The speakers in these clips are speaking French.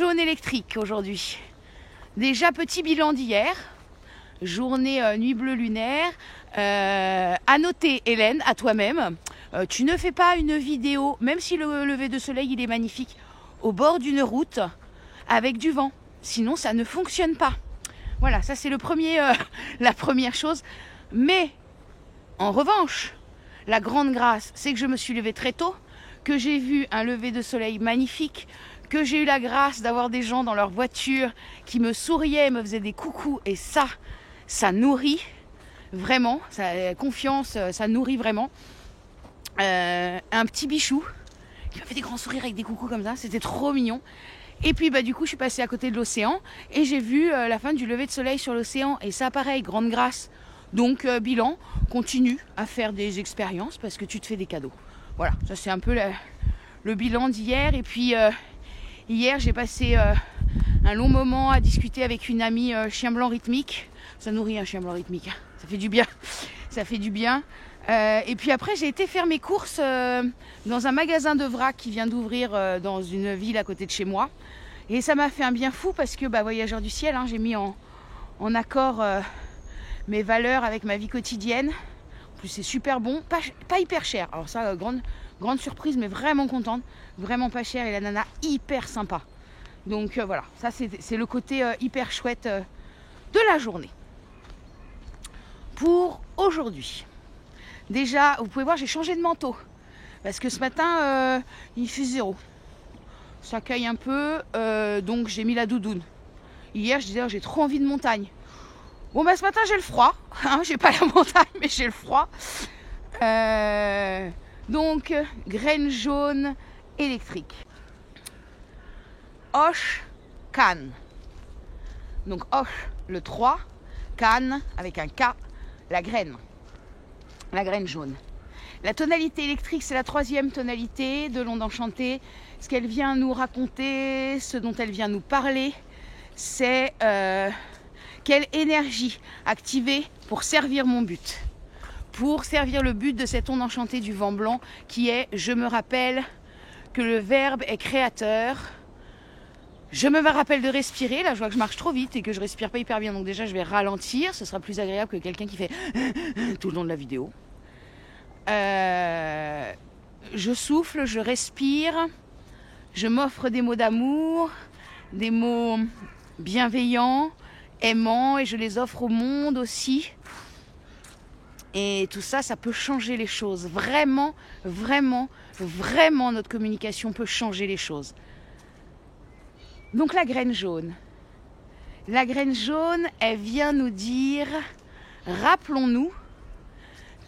jaune électrique aujourd'hui. Déjà petit bilan d'hier, journée nuit bleue lunaire. À noter, Hélène, à toi-même, tu ne fais pas une vidéo, même si le lever de soleil il est magnifique, au bord d'une route avec du vent. Sinon ça ne fonctionne pas. Voilà, ça c'est la première chose. Mais en revanche, la grande grâce, c'est que je me suis levée très tôt, que j'ai vu un lever de soleil magnifique, que j'ai eu la grâce d'avoir des gens dans leur voiture qui me souriaient, me faisaient des coucous, et ça nourrit vraiment, confiance, ça nourrit vraiment. Un petit bichou qui m'a fait des grands sourires avec des coucous comme ça, c'était trop mignon. Et puis du coup je suis passée à côté de l'océan et j'ai vu la fin du lever de soleil sur l'océan, et ça pareil, grande grâce. Donc bilan, continue à faire des expériences parce que tu te fais des cadeaux. Voilà, ça c'est un peu le bilan d'hier. Et puis hier j'ai passé un long moment à discuter avec une amie chien blanc rythmique. Ça nourrit un chien blanc rythmique, hein. Ça fait du bien, ça fait du bien. Et puis après j'ai été faire mes courses dans un magasin de vrac qui vient d'ouvrir dans une ville à côté de chez moi. Et ça m'a fait un bien fou parce que voyageur du ciel, hein, j'ai mis en accord mes valeurs avec ma vie quotidienne. En plus c'est super bon, pas hyper cher. Alors ça, grande surprise, mais vraiment contente. Vraiment pas cher, et la nana hyper sympa. Donc voilà, ça c'est le côté hyper chouette de la journée. Pour aujourd'hui, déjà vous pouvez voir, j'ai changé de manteau parce que ce matin il fait 0. Ça caille un peu, donc j'ai mis la doudoune. Hier je disais j'ai trop envie de montagne. Bon ce matin j'ai le froid, hein, j'ai pas la montagne mais j'ai le froid. Donc graines jaunes électriques. Hoche Cannes. Donc Hoche le 3, Cannes avec un K, la graine jaune. La tonalité électrique, c'est la 3e tonalité de l'onde enchantée. Ce qu'elle vient nous raconter, ce dont elle vient nous parler, c'est quelle énergie activer pour servir mon but, pour servir le but de cette onde enchantée du vent blanc qui est: je me rappelle que le verbe est créateur. Je me rappelle de respirer. Là je vois que je marche trop vite et que je respire pas hyper bien, donc déjà je vais ralentir, ce sera plus agréable que quelqu'un qui fait tout le long de la vidéo. Je souffle, je respire, je m'offre des mots d'amour, des mots bienveillants, aimants, et je les offre au monde aussi. Et tout ça, ça peut changer les choses. Vraiment, vraiment, vraiment, notre communication peut changer les choses. Donc la graine jaune. La graine jaune, elle vient nous dire, rappelons-nous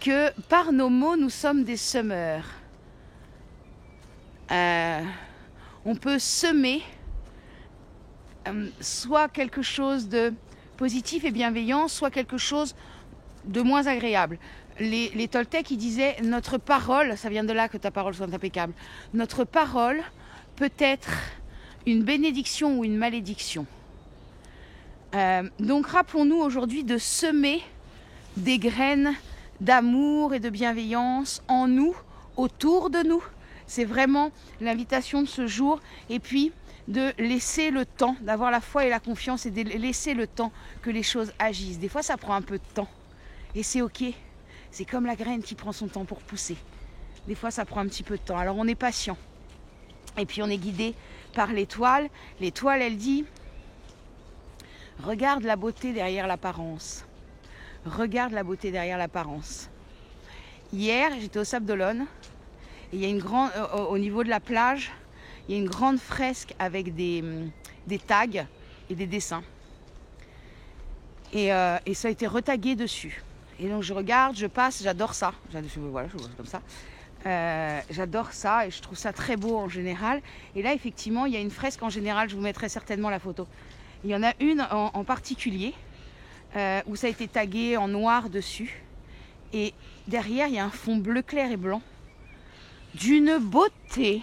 que par nos mots, nous sommes des semeurs. On peut semer soit quelque chose de positif et bienveillant, soit quelque chose de moins agréable. Les Toltecs, ils disaient, notre parole, ça vient de là que ta parole soit impeccable, notre parole peut être une bénédiction ou une malédiction. Donc rappelons-nous aujourd'hui de semer des graines d'amour et de bienveillance en nous, autour de nous. C'est vraiment l'invitation de ce jour. Et puis de laisser le temps, d'avoir la foi et la confiance, et de laisser le temps que les choses agissent. Des fois ça prend un peu de temps et c'est ok. C'est comme la graine qui prend son temps pour pousser. Des fois ça prend un petit peu de temps, alors on est patient. Et puis on est guidé par l'étoile. L'étoile, elle dit: regarde la beauté derrière l'apparence. Regarde la beauté derrière l'apparence. Hier, j'étais au Sable d'Olonne, et il y a une grande, au niveau de la plage, il y a une grande fresque avec des tags et des dessins. Et ça a été retagué dessus. Et donc je regarde, je passe, j'adore ça. Voilà, je vois comme ça. J'adore ça et je trouve ça très beau en général. Et là, effectivement, il y a une fresque en général, je vous mettrai certainement la photo. Il y en a une en particulier où ça a été tagué en noir dessus. Et derrière, il y a un fond bleu clair et blanc. D'une beauté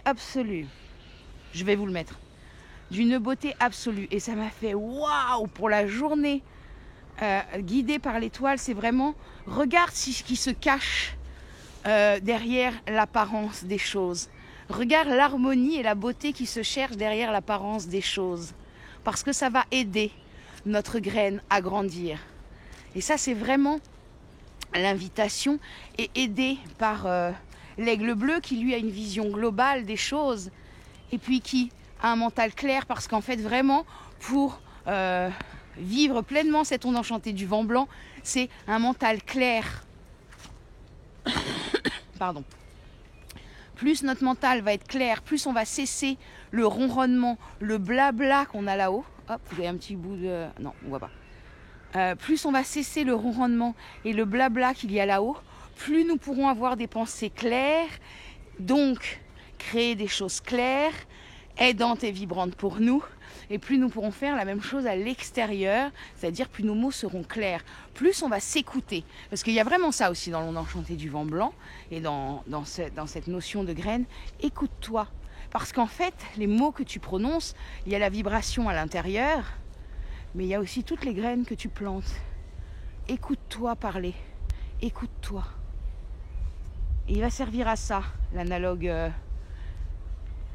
absolue. Je vais vous le mettre. D'une beauté absolue. Et ça m'a fait waouh pour la journée. Guidée par l'étoile, c'est vraiment, regarde ce qui se cache derrière l'apparence des choses. Regarde l'harmonie et la beauté qui se cherchent derrière l'apparence des choses. Parce que ça va aider notre graine à grandir. Et ça, c'est vraiment l'invitation, et aidé par l'aigle bleu qui lui a une vision globale des choses et puis qui a un mental clair, parce qu'en fait vraiment pour vivre pleinement cette onde enchantée du vent blanc, c'est un mental clair. Pardon. Plus notre mental va être clair, plus on va cesser le ronronnement, le blabla qu'on a là-haut. Hop, vous avez un petit bout de... Non, on voit pas. Plus on va cesser le ronronnement et le blabla qu'il y a là-haut, plus nous pourrons avoir des pensées claires, donc créer des choses claires, aidantes et vibrantes pour nous, et plus nous pourrons faire la même chose à l'extérieur, c'est-à-dire plus nos mots seront clairs, plus on va s'écouter. Parce qu'il y a vraiment ça aussi dans l'onde enchantée du vent blanc, et dans cette notion de graine, écoute-toi. Parce qu'en fait, les mots que tu prononces, il y a la vibration à l'intérieur, mais il y a aussi toutes les graines que tu plantes. Écoute-toi parler, écoute-toi. Et il va servir à ça, l'analogue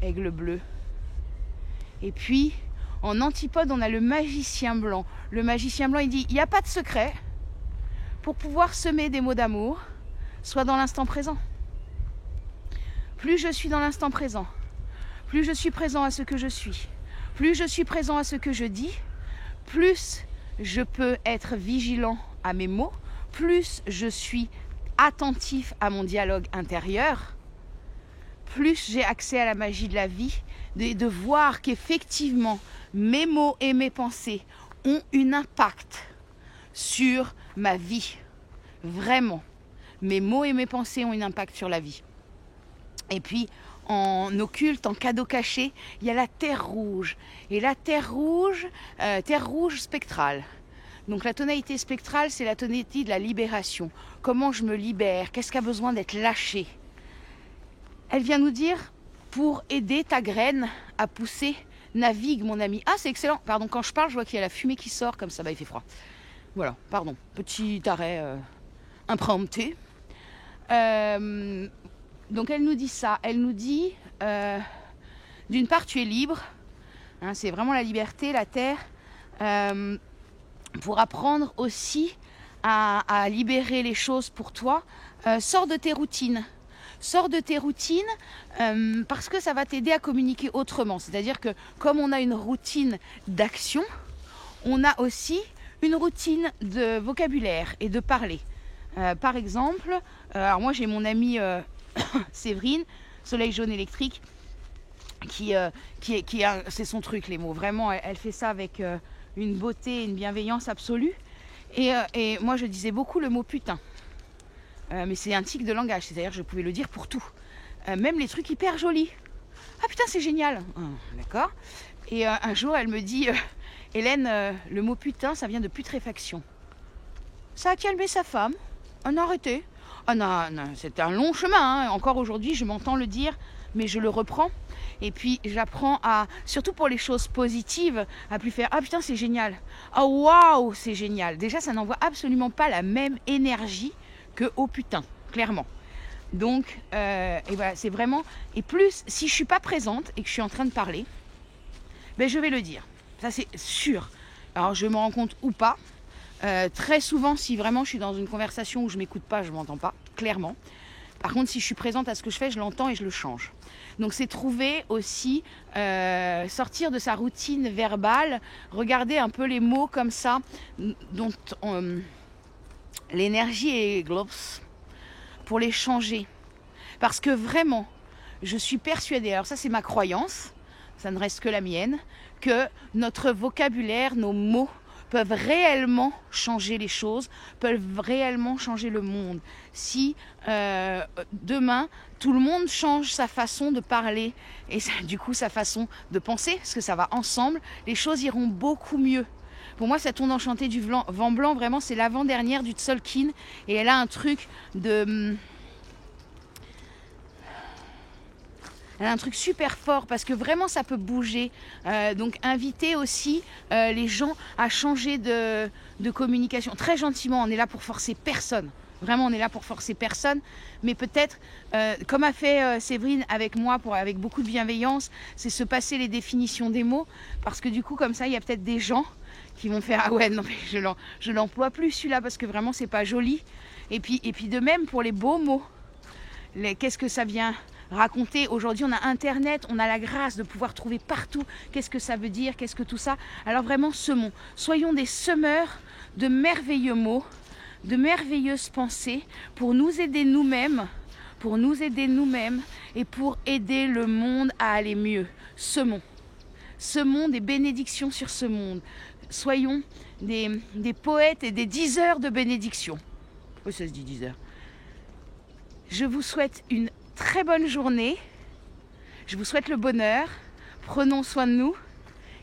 aigle bleu. Et puis, en antipode, on a le magicien blanc. Le magicien blanc, il dit, il n'y a pas de secret pour pouvoir semer des mots d'amour, soit dans l'instant présent. Plus je suis dans l'instant présent, plus je suis présent à ce que je suis, plus je suis présent à ce que je dis, plus je peux être vigilant à mes mots, plus je suis attentif à mon dialogue intérieur, plus j'ai accès à la magie de la vie, de voir qu'effectivement mes mots et mes pensées ont un impact sur ma vie. Vraiment, mes mots et mes pensées ont un impact sur la vie. Et puis, en occulte, en cadeau caché, il y a la terre rouge. Et la terre rouge spectrale. Donc la tonalité spectrale, c'est la tonalité de la libération. Comment je me libère? Qu'est-ce qui a besoin d'être lâché? Elle vient nous dire, pour aider ta graine à pousser, navigue mon ami. Ah, c'est excellent. Pardon, quand je parle, je vois qu'il y a la fumée qui sort, comme ça, il fait froid. Voilà, pardon. Petit arrêt impromptu. Donc elle nous dit ça. Elle nous dit, d'une part, tu es libre. Hein, c'est vraiment la liberté, la terre. Pour apprendre aussi à libérer les choses pour toi, sors de tes routines. Sors de tes routines parce que ça va t'aider à communiquer autrement. C'est-à-dire que comme on a une routine d'action, on a aussi une routine de vocabulaire et de parler. Par exemple, alors moi j'ai mon amie Séverine, Soleil jaune électrique, qui c'est son truc les mots. Vraiment, elle fait ça avec une beauté et une bienveillance absolue. Et moi je disais beaucoup le mot putain. Mais c'est un tic de langage, c'est-à-dire que je pouvais le dire pour tout. Même les trucs hyper jolis. Ah putain, c'est génial. D'accord. Et un jour, elle me dit, Hélène, le mot putain, ça vient de putréfaction. Ça a calmé sa femme. Ah non, arrêtez. Ah non, non, c'était un long chemin. Hein. Encore aujourd'hui, je m'entends le dire, mais je le reprends. Et puis, j'apprends à, surtout pour les choses positives, à plus faire, ah putain, c'est génial. Ah waouh, c'est génial. Déjà, ça n'envoie absolument pas la même énergie que oh putain, clairement. Donc, et voilà, c'est vraiment... Et plus, si je suis pas présente et que je suis en train de parler, ben je vais le dire. Ça, c'est sûr. Alors, je me rends compte ou pas. Très souvent, si vraiment je suis dans une conversation où je m'écoute pas, je m'entends pas, clairement. Par contre, si je suis présente à ce que je fais, je l'entends et je le change. Donc, c'est trouver aussi, sortir de sa routine verbale, regarder un peu les mots comme ça, dont l'énergie est globs, pour les changer. Parce que vraiment, je suis persuadée, alors ça c'est ma croyance, ça ne reste que la mienne, que notre vocabulaire, nos mots peuvent réellement changer les choses, peuvent réellement changer le monde. Si demain, tout le monde change sa façon de parler et du coup sa façon de penser, parce que ça va ensemble, les choses iront beaucoup mieux. Pour moi, cette onde enchantée du vent blanc, vraiment, c'est l'avant-dernière du Tzolk'in. Et elle a un truc de... Elle a un truc super fort parce que vraiment, ça peut bouger. Donc, inviter aussi les gens à changer de communication. Très gentiment, on est là pour forcer personne. Vraiment, on est là pour forcer personne. Mais peut-être, comme a fait Séverine avec moi, avec beaucoup de bienveillance, c'est se passer les définitions des mots. Parce que du coup, comme ça, il y a peut-être des gens qui vont faire « Ah ouais, non, mais je l'emploie plus celui-là parce que vraiment, c'est pas joli. » Et puis de même pour les beaux mots. Qu'est-ce que ça vient raconter? Aujourd'hui, on a Internet, on a la grâce de pouvoir trouver partout qu'est-ce que ça veut dire, qu'est-ce que tout ça. Alors vraiment, semons. Soyons des semeurs de merveilleux mots, de merveilleuses pensées pour nous aider nous-mêmes, et pour aider le monde à aller mieux. Semons. Semons des bénédictions sur ce monde. Soyons des poètes et des diseurs de bénédictions. Oui, ça se dit diseurs. Je vous souhaite une très bonne journée. Je vous souhaite le bonheur. Prenons soin de nous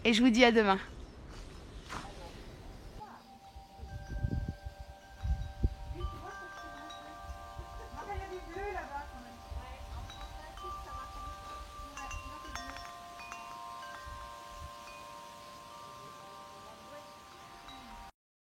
et je vous dis à demain.